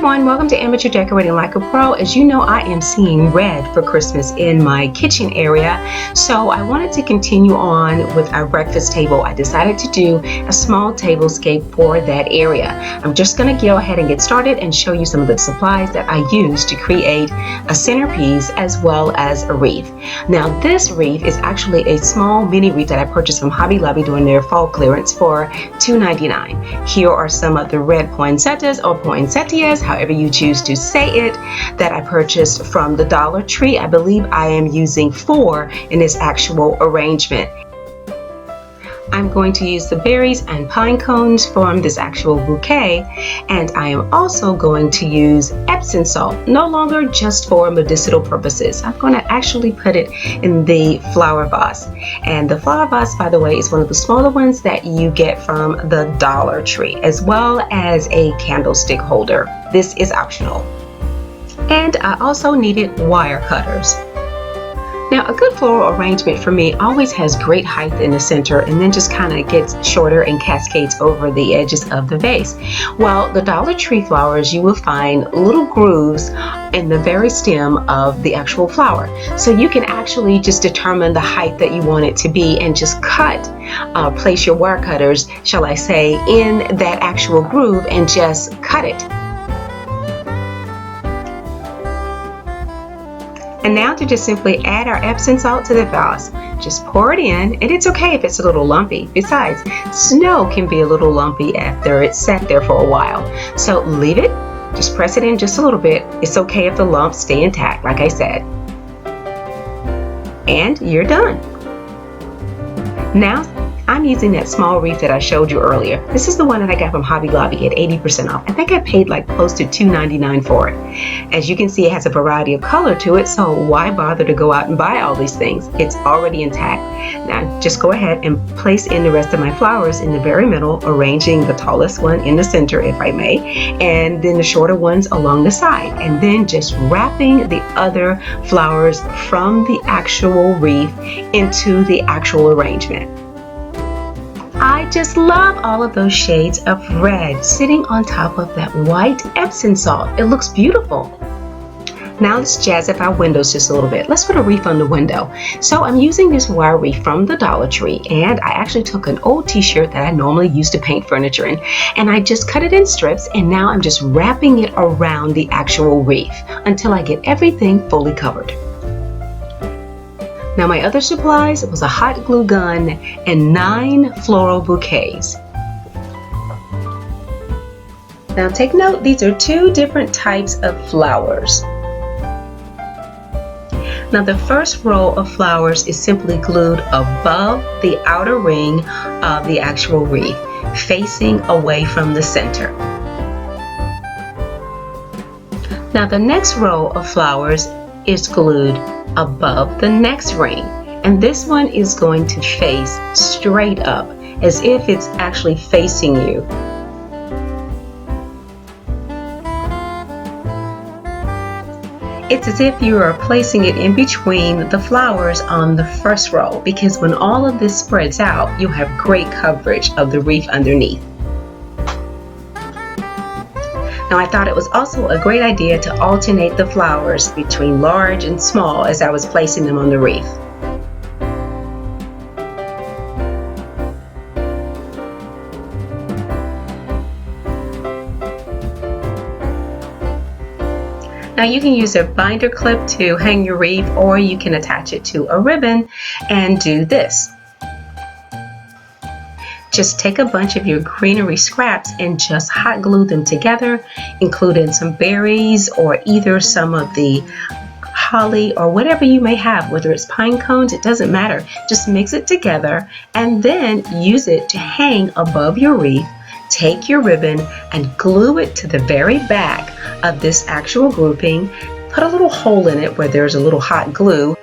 everyone, welcome to Amateur Decorating Like a Pro. As you know, I am seeing red for Christmas in my kitchen area, so I wanted to continue on with our breakfast table. I decided to do a small tablescape for that area. I'm just going to go ahead and get started and show you some of the supplies that I used to create a centerpiece as well as a wreath. Now this wreath is actually a small mini wreath that I purchased from Hobby Lobby during their fall clearance for $2.99. Here are some of the red poinsettias or poinsettias, however you choose to say it, that I purchased from the Dollar Tree. I believe I am using 4 in this actual arrangement. I'm going to use the berries and pine cones from this actual bouquet, and I am also going to use Epsom salt, no longer just for medicinal purposes. I'm going to actually put it in the flower vase, and the flower vase, by the way, is one of the smaller ones that you get from the Dollar Tree, as well as a candlestick holder. This is optional. And I also needed wire cutters. Now, a good floral arrangement for me always has great height in the center and then just kind of gets shorter and cascades over the edges of the vase. Well, the Dollar Tree flowers, you will find little grooves in the very stem of the actual flower. So you can actually just determine the height that you want it to be and just place your wire cutters, shall I say, in that actual groove and just cut it. And now to just simply add our Epsom salt to the vase. Just pour it in, and it's okay if it's a little lumpy. Besides, snow can be a little lumpy after it's sat there for a while. So leave it, just press it in just a little bit. It's okay if the lumps stay intact, like I said. And you're done. Now, I'm using that small wreath that I showed you earlier. This is the one that I got from Hobby Lobby at 80% off. I think I paid like close to $2.99 for it. As you can see, it has a variety of color to it, so why bother to go out and buy all these things? It's already intact. Now just go ahead and place in the rest of my flowers in the very middle, arranging the tallest one in the center, if I may, and then the shorter ones along the side, and then just wrapping the other flowers from the actual wreath into the actual arrangement. I just love all of those shades of red sitting on top of that white Epsom salt. It looks beautiful. Now let's jazz up our windows just a little bit. Let's put a wreath on the window. So I'm using this wire wreath from the Dollar Tree, and I actually took an old t-shirt that I normally use to paint furniture in, and I just cut it in strips, and now I'm just wrapping it around the actual wreath until I get everything fully covered. Now my other supplies was a hot glue gun and 9 floral bouquets. Now take note, these are 2 different types of flowers. Now the first row of flowers is simply glued above the outer ring of the actual wreath, facing away from the center. Now the next row of flowers is glued above the next ring, and this one is going to face straight up as if it's actually facing you. It's as if you are placing it in between the flowers on the first row, because when all of this spreads out, you'll have great coverage of the wreath underneath. Now I thought it was also a great idea to alternate the flowers between large and small as I was placing them on the wreath. Now you can use a binder clip to hang your wreath, or you can attach it to a ribbon and do this. Just take a bunch of your greenery scraps and just hot glue them together, including some berries or either some of the holly or whatever you may have, whether it's pine cones, it doesn't matter. Just mix it together and then use it to hang above your wreath. Take your ribbon and glue it to the very back of this actual grouping. Put a little hole in it where there's a little hot glue.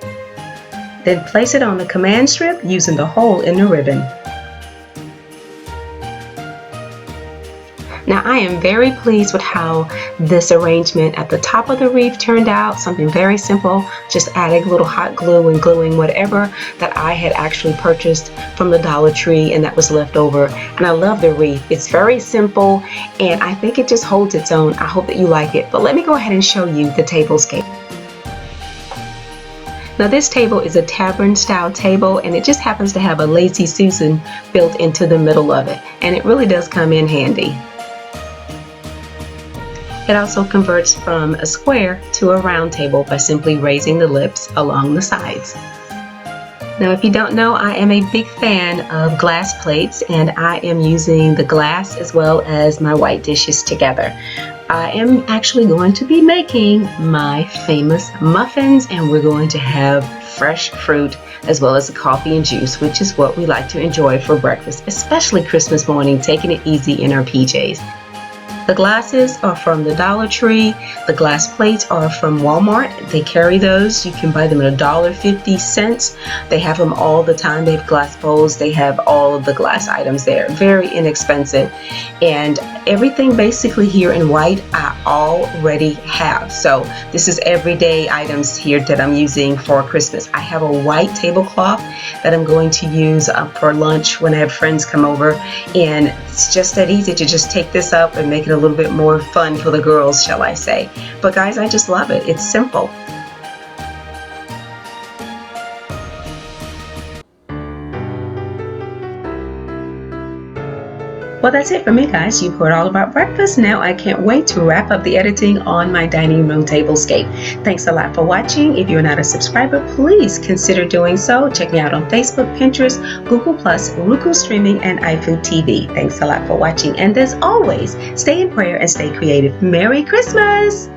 Then place it on the command strip using the hole in the ribbon. Now I am very pleased with how this arrangement at the top of the wreath turned out. Something very simple, just adding a little hot glue and gluing whatever that I had actually purchased from the Dollar Tree and that was left over. And I love the wreath. It's very simple and I think it just holds its own. I hope that you like it. But let me go ahead and show you the tablescape. Now this table is a tavern style table and it just happens to have a Lazy Susan built into the middle of it. And it really does come in handy. It also converts from a square to a round table by simply raising the lips along the sides. Now if you don't know, I am a big fan of glass plates and I am using the glass as well as my white dishes together. I am actually going to be making my famous muffins and we're going to have fresh fruit as well as coffee and juice, which is what we like to enjoy for breakfast, especially Christmas morning, taking it easy in our PJs. The glasses are from the Dollar Tree. The glass plates are from Walmart. They carry those. You can buy them at $1.50. They have them all the time. They have glass bowls. They have all of the glass items there. Very inexpensive. And everything basically here in white I already have. So this is everyday items here that I'm using for Christmas. I have a white tablecloth that I'm going to use for lunch when I have friends come over. And it's just that easy to just take this up and make it a little bit more fun for the girls, shall I say. But guys, I just love it. It's simple. Well, that's it for me, guys. You've heard all about breakfast. Now I can't wait to wrap up the editing on my dining room tablescape. Thanks a lot for watching. If you're not a subscriber, please consider doing so. Check me out on Facebook, Pinterest, Google+, Roku Streaming, and iFood TV. Thanks a lot for watching. And as always, stay in prayer and stay creative. Merry Christmas!